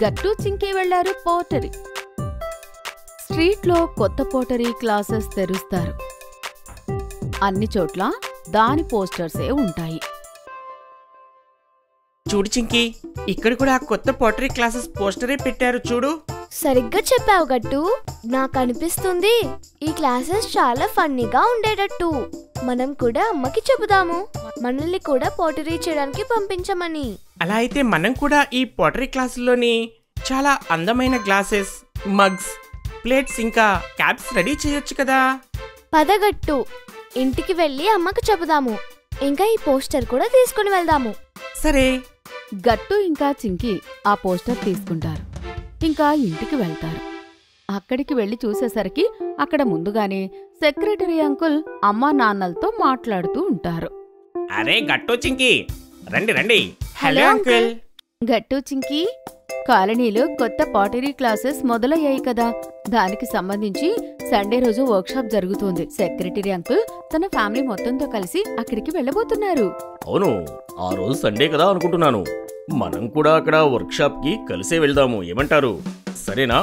గట్టు చింకి వెళ్లారు పోటరీ. స్ట్రీట్లో కొత్త పోటరీ క్లాసెస్ తెరుస్తారు. అన్ని చోట్ల దాని పోస్టర్సే ఉంటాయి. చూడు చింకి, ఇక్కడ కూడా కొత్త పోటరీ క్లాసెస్ పోస్టరే పెట్టారు చూడు. సరిగ్గా చెప్పావు గట్టు. నాకు అనిపిస్తుంది ఈ క్లాసెస్ చాలా ఫన్నీగా ఉండేటట్టు. మనం కూడా అమ్మకి చెబుదాము, మనల్ని కూడా పోటరీ చేయడానికి పంపించమని. అలా అయితే మనం కూడా ఈ పోటరీ క్లాసుల్లోని చాలా అందమైన గ్లాసెస్, మగ్స్, ప్లేట్స్ ఇంకా క్యాప్స్ రెడీ చేయొచ్చు కదా. పదగట్టు, ఇంటికి వెళ్ళి అమ్మకు చెబుదాము. ఇంకా ఈ పోస్టర్ కూడా తీసుకుని వెళ్దాము. సరే. గట్టు ఇంకా చింకి ఆ పోస్టర్ తీసుకుంటారు. ఇంకా ఇంటికి వెళ్తారు. అక్కడికి వెళ్లి చూసేసరికి అక్కడ ముందుగానే సెక్రటరీ అంకుల్ అమ్మా నాన్నలతో మాట్లాడుతూ ఉంటారు. అరే గట్టు చింకి, రండి రండి. Hello uncle. గట్టు చింకి, కాలనీలో కొత్త పాటరీ క్లాసెస్ మొదలయ్యాయి కదా, దానికి సంబంధించి సండే రోజు వర్క్షాప్ జరుగుతుంది. సెక్రటరీ అంకుల్ తన ఫ్యామిలీ మొత్తంతో కలిసి అక్కడికి వెళ్ళబోతున్నారు. అవును, ఆ రోజు సండే కదా అనుకుంటున్నాను. మనం కూడా అక్కడ వర్క్షాప్ కి కలిసే వెళ్దాము, ఏమంటారు? సరేనా?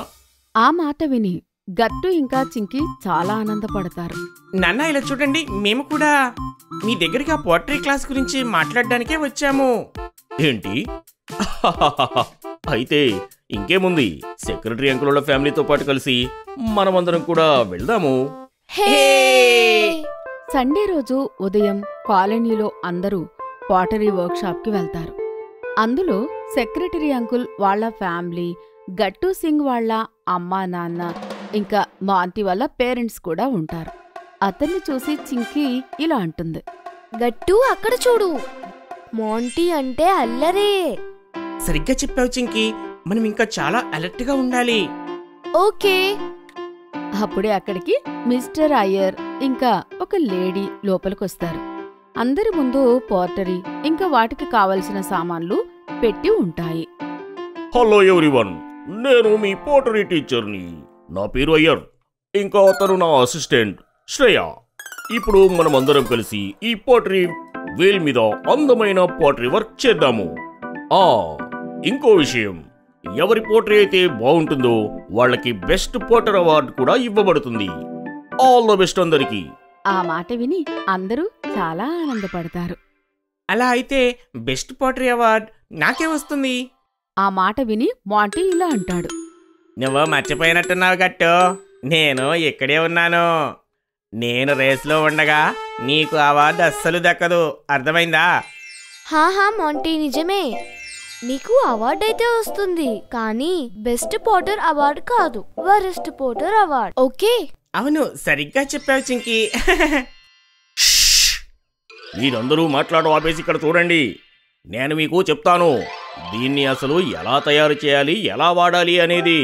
ఆ మాట విని గట్టు ఇంకా చింకి చాలా ఆనందపడతారు. నాన్న ఇలా చూడండి, మేము కూడా మీ దగ్గరికి ఆ పోటరీ క్లాస్ గురించి మాట్లాడడానికే వచ్చాము. ఏంటి? అయితే ఇంకేముంది, సెక్రటరీ అంకుల్ ఫ్యామిలీతో పాటు కలిసి మనమందరం కూడా వెళ్దాము. సండే రోజు ఉదయం కాలనీలో అందరూ పాటరీ వర్క్షాప్కి వెళ్తారు. అందులో సెక్రటరీ అంకుల్ వాళ్ళ ఫ్యామిలీ, గట్టు సింగ్ వాళ్ళ అమ్మా నాన్న, ఇంకా మాంటి వాళ్ళ పేరెంట్స్ కూడా ఉంటారు. అతన్ని చూసి చింకి ఇలా అంటుంది. గట్టు అక్కడ చూడు, మోంటీ అంటే అల్లరే. సరిగ్గా చెప్పావు చింకి, మనం ఇంకా చాలా అలర్ట్ గా ఉండాలి. ఓకే. అప్పుడే అక్కడికి మిస్టర్ అయ్యర్ ఇంకా ఒక లేడీ లోపలికొస్తారు. అందరి ముందు పోటరీ ఇంకా వాటికి కావలసిన సామాన్లు పెట్టి ఉంటాయి. హలో ఎవ్రీవన్, నేను మీ పోటరీ టీచర్ని. నా పేరు అయ్యర్, ఇంకా అతను నా అసిస్టెంట్ శ్రేయ. ఇప్పుడు మనమందరం కలిసి ఈ పోటరీ వీల్ మీద అందమైన పోటరీ వర్క్ చేద్దాము. ఇంకో విషయం, ఎవరి పోటరీ అయితే బాగుంటుందో వాళ్ళకి బెస్ట్ పోటర్ అవార్డు కూడా ఇవ్వబడుతుంది. ఆల్ ద బెస్ట్ అందరికి. ఆ మాట విని అందరూ చాలా ఆనందపడతారు. అలా అయితే బెస్ట్ పోటరీ అవార్డ్ నాకే వస్తుంది. ఆ మాట విని మాంటీ ఇలా అంటాడు. నువ్వు మర్చిపోయినట్టున్నావు గట్టు, నేను ఇక్కడే ఉన్నాను. నేను రేస్లో ఉండగా నీకు అవార్డు అస్సలు దక్కదు, అర్థమైందా? హాహా మోంటీ, నిజమే. నీకు అవార్డు అయితే వస్తుంది, కానీ బెస్ట్ పోటర్ అవార్డు కాదు, వరెస్ట్ పోటర్ అవార్డు. ఓకే? అవును, సరిగ్గా చెప్పావు చింకి. మీరందరూ మాట్లాడడం ఆపేసి ఇక్కడ చూడండి. నేను మీకు చెప్తాను, దీన్ని అసలు ఎలా తయారు చేయాలి, ఎలా వాడాలి అనేది.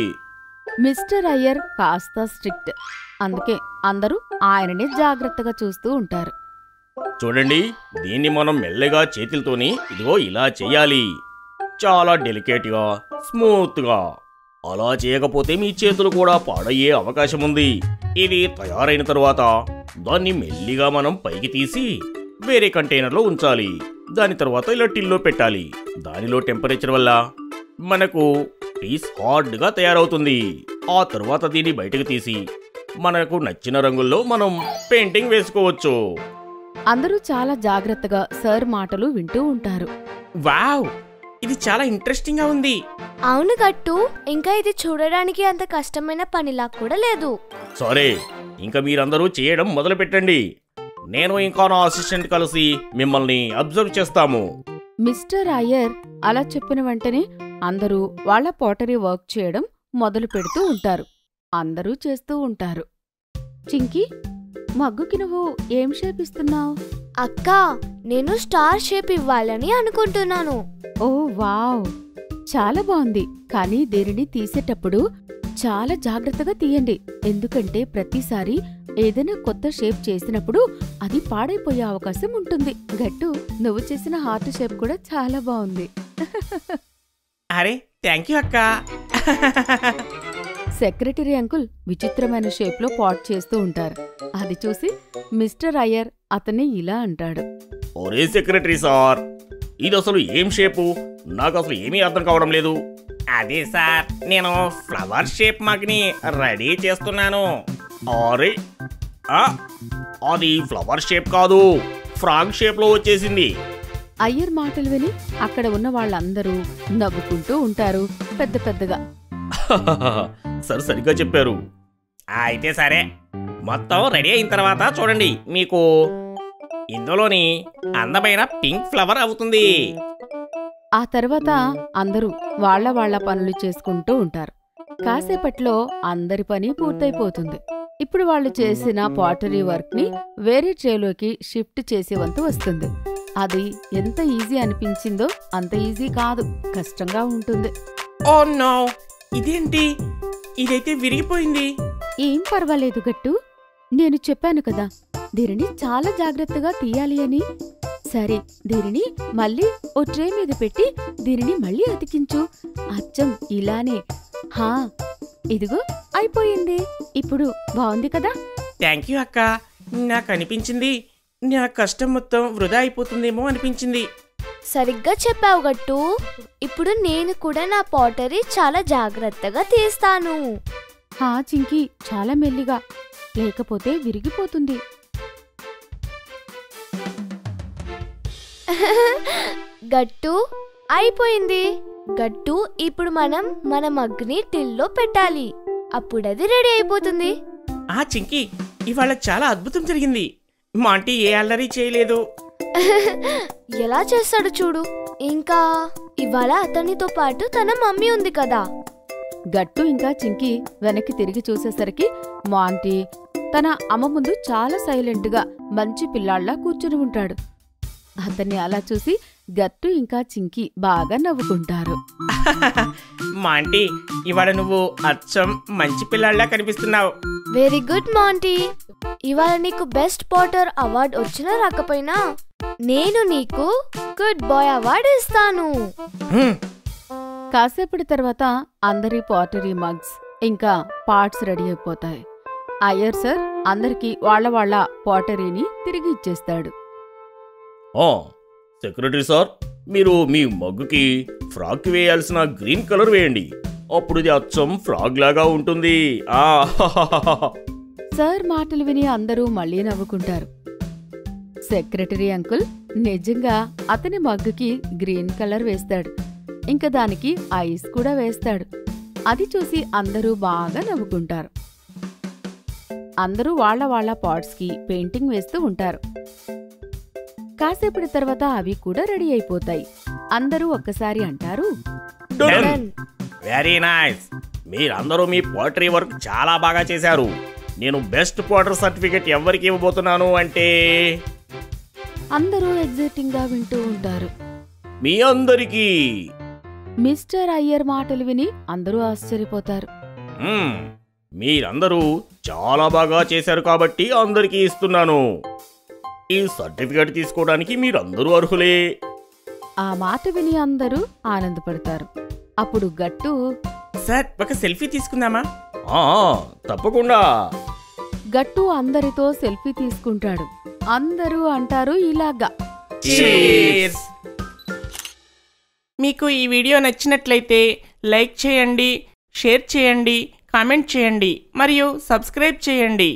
మిస్టర్ అయ్యర్ కాస్త స్ట్రిక్ట్, అందుకే అందరూ ఆయనని జాగ్రత్తగా చూస్తూ ఉంటారు. చూడండి, దీన్ని మనం మెల్లగా చేతులతోని ఇదిగో ఇలా చెయ్యాలి. చాలా డెలికేట్గా, స్మూత్గా. అలా చేయకపోతే మీ చేతులు కూడా పాడయ్యే అవకాశం ఉంది. ఇది తయారైన తరువాత దాన్ని మెల్లిగా మనం పైకి తీసి వేరే కంటైనర్లో ఉంచాలి. దాని తర్వాత ఇలా టిల్లో పెట్టాలి. దానిలో టెంపరేచర్ వల్ల మనకు పీస్ హార్డ్గా తయారవుతుంది. ఆ తరువాత దీన్ని బయటకు తీసి మనకు నచ్చిన రంగుల్లో మనం పెయింటింగ్ వేసుకోవచ్చు. అందరూ చాలా జాగ్రత్తగా సార్ మాటలు వింటూ ఉంటారు. వావ్, ఇది చాలా ఇంట్రెస్టింగ్ గా ఉంది. అవును గట్టు, ఇంకా ఇది చూడడానికి అంత కష్టమైన పనిలా కూడా లేదు. సరే, ఇంకా మీరందరూ చేయడం మొదలు పెట్టండి. నేను ఇంకా నా అసిస్టెంట్ కలిసి మిమ్మల్ని అబ్జర్వ్ చేస్తాము. మిస్టర్ అయ్యర్ అలా చెప్పిన వెంటనే అందరూ వాళ్ళ పోటరీ వర్క్ చేయడం మొదలు పెడుతూ ఉంటారు. అందరూ చేస్తూ ఉంటారు. చింకి, మగ్గుకి నువ్వు ఏం షేప్ ఇస్తున్నావు? అక్కా, నేను స్టార్ షేప్ ఇవ్వాలని అనుకుంటున్నాను. ఓ వావ్, చాలా బాగుంది. కానీ దీనిని తీసేటప్పుడు చాలా జాగ్రత్తగా తీయండి, ఎందుకంటే ప్రతిసారి ఏదైనా కొత్త షేప్ చేసినప్పుడు అది పాడైపోయే అవకాశం ఉంటుంది. గట్టు, నువ్వు చేసిన హార్ట్ షేప్ కూడా చాలా బాగుంది. అరే థ్యాంక్ యూ అక్క. సెక్రటరీ అంకుల్ విచిత్రమైన షేప్లో పాట్ చేస్తూ ఉంటారు. అది చూసి మిస్టర్ అయ్యర్ అతన్ని ఇలా అంటాడు. ఒరే సెక్రటరీ సార్, ఇది అసలు ఏం షేపు? నాకు అసలు ఏమీ అర్థం కావడం లేదు. అది సార్ నేను ఫ్లవర్ షేప్ మగ్ని రెడీ చేస్తున్నాను. అరే ఆ, అది ఫ్లవర్ షేప్ కాదు, ఫ్రాగ్ షేప్ లో వచ్చేసింది. అయ్యర్ మాటలు విని అక్కడ ఉన్న వాళ్ళందరూ నవ్వుకుంటూ ఉంటారు పెద్ద పెద్దగా. సరే సరిగ్గా చెప్పారు. అయితే సరే, మొత్తం రెడీ అయిన తర్వాత చూడండి, మీకు ఇందులోని అందమైన పింక్ ఫ్లవర్ అవుతుంది. ఆ తర్వాత అందరూ వాళ్ళ పనులు చేసుకుంటూ ఉంటారు. కాసేపట్లో అందరి పని పూర్తయిపోతుంది. ఇప్పుడు వాళ్ళు చేసిన పాటరీ వర్క్ ని వేరే ట్రేలోకి షిఫ్ట్ చేసే వంతు వస్తుంది. అది ఎంత ఈజీ అనిపించిందో అంత ఈజీ కాదు, కష్టంగా ఉంటుంది. ఓ నో, ఇదేంటి, ఇదైతే విరిగిపోయింది. ఏం పర్వాలేదు గట్టు, నేను చెప్పాను కదా దీనిని చాలా జాగ్రత్తగా తీయాలి అని. సరే, దీనిని మళ్ళీ ఓ ట్రే మీద పెట్టి దీనిని మళ్ళీ అతికించు. అచ్చం ఇలానే. హా, ఇదిగో అయిపోయింది. ఇప్పుడు బాగుంది కదా? థ్యాంక్ యూ అక్క. నాకు అనిపించింది నా కష్టం మొత్తం వృధా అయిపోతుందేమో అనిపించింది. సరిగ్గా చెప్పావు గట్టు. ఇప్పుడు నేను కూడా నా పాటరీ చాలా జాగ్రత్తగా తీస్తాను. హా చింకీ, చాలా మెల్లిగా, లేకపోతే విరిగిపోతుంది. గట్టు అయిపోయింది. గట్టు, ఇప్పుడు మనం మన మగ్ని టిల్లో పెట్టాలి. అప్పుడది రెడీ అయిపోతుంది. ఆ చింకీ, ఇవాళ చాలా అద్భుతం జరిగింది. మాంటీ ఏ అల్లరి చేయలేదు. ఎలా చేస్తాడు చూడు. ఇంకా ఇవాళ అతనితో పాటు తన మమ్మీ ఉంది కదా. గట్టు ఇంకా చింకీ వెనక్కి తిరిగి చూసేసరికి మాంటీ తన అమ్మ ముందు చాలా సైలెంట్గా మంచి పిల్లాళ్లా కూర్చుని ఉంటాడు. అతన్ని అలా చూసి గట్టు ఇంకా చింకీ బాగా నవ్వుకుంటారు. మాంటీ, ఇవాళ నువ్వు అచ్చం మంచి పిల్లాడిలా కనిపిస్తున్నావు. Very good Monty. ఇవాళ నీకు బెస్ట్ పాటర్ అవార్డ్ వచ్చినా రాకపోయినా నేను నీకు గుడ్ బాయ్ అవార్డ్ ఇస్తాను. కాసేపటి తర్వాత అందరి పాటరీ మగ్స్ ఇంకా పార్ట్స్ రెడీ అయిపోతాయి. అయ్యర్ సార్ అందరికీ వాళ్ళ పాటరీని తిరిగి ఇచ్చేస్తాడు. సెక్రటరీ సార్, మీరు మీ మగ్గుకి ఫ్రాక్ వేయాల్సిన గ్రీన్ కలర్ వేయండి. అప్పుడు ఇది అచ్చం ఫ్రాగ్ లాగా ఉంటుంది. సార్ మాటలు విని అందరూ మళ్ళీ నవ్వుకుంటారు. సెక్రటరీ అంకుల్ నిజంగా అతని మగ్గుకి గ్రీన్ కలర్ వేస్తాడు. ఇంకా దానికి ఐస్ కూడా వేస్తాడు. అది చూసి అందరూ బాగా నవ్వుకుంటారు. అందరూ వాళ్ళ పాట్స్కి పెయింటింగ్ వేస్తూ ఉంటారు. కాసేపటి తర్వాత అవి కూడా రెడీ అయిపోతాయి. అందరూ ఒక్కసారి అంటారు, Done. Very nice. మీరందరూ మీ పోట్రీ వర్క్ చాలా బాగా చేశారు. నేను బెస్ట్ పోటర్ సర్టిఫికెట్ ఎవరికి ఇవ్వబోతున్నాను అంటే అందరూ ఎగ్జైటింగ్ గా వింటూ ఉంటారు. మీ అందరికీ. మిస్టర్ అయ్యర్ మాటలు విని అందరూ ఆశ్చర్యపోతారు. మీరందరూ చాలా బాగా చేశారు కాబట్టి అందరికీ ఇస్తున్నాను. ఈ సర్టిఫికెట్ తీసుకోవడానికి మీరందరూ అర్హులే. ఆ మాట విని అందరూ ఆనందపడతారు. అప్పుడు గట్టు, సార్, ఒక సెల్ఫీ తీసుకుందామా? తప్పకుండా. గట్టు అందరితో సెల్ఫీ తీసుకుంటాడు. అందరూ అంటారు ఇలాగా, Cheers! మీకు ఈ వీడియో నచ్చినట్లయితే లైక్ చేయండి, షేర్ చేయండి, కామెంట్ చేయండి మరియు సబ్స్క్రైబ్ చేయండి.